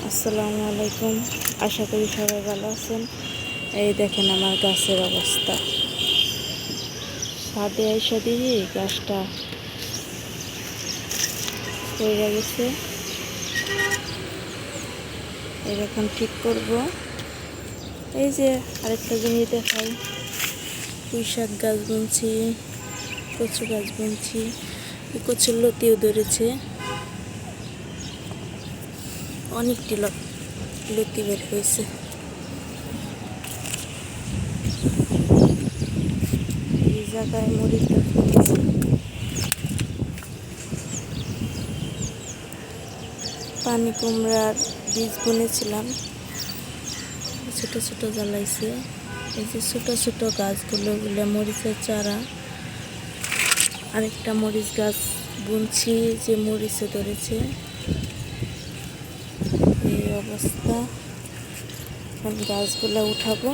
আসসালামু আলাইকুম। আশা করি সবাই ভালো আছেন। এই দেখেন আমার গাছের অবস্থা। ছাদে আইসা দিয়ে গাছটা পড়ে গেছে, এরকম ঠিক করব। এই যে আরেকটা জিনিস দেখাই, পুঁই শাক গাছ বুনছি, কচু গাছ বুনছি, কচুর লতিও ধরেছে, অনেকটি লতি বের হয়েছে। এই জায়গায় মরিচ গাছ বুনছি, পানি কুমড়ার বীজ বুনেছিলাম, ছোট ছোট জ্বালাইছে। এই যে ছোট ছোট গাছগুলো মরিচের চারা। আরেকটা মরিচ গাছ বুনছি, যে মরিচে ধরেছে। এই অবস্থা, এখন গাছগুলো উঠাবো।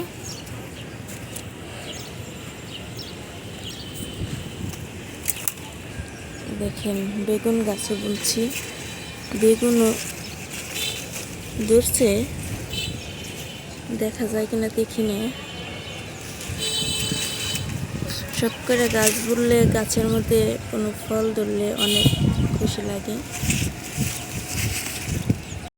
দেখেন বেগুন গাছও বুনছি, বেগুনও ধরছে, দেখা যায় কিনা দেখি নে। সব করে গাছ বুনলে, গাছের মধ্যে কোনো ফল ধরলে অনেক খুশি লাগে।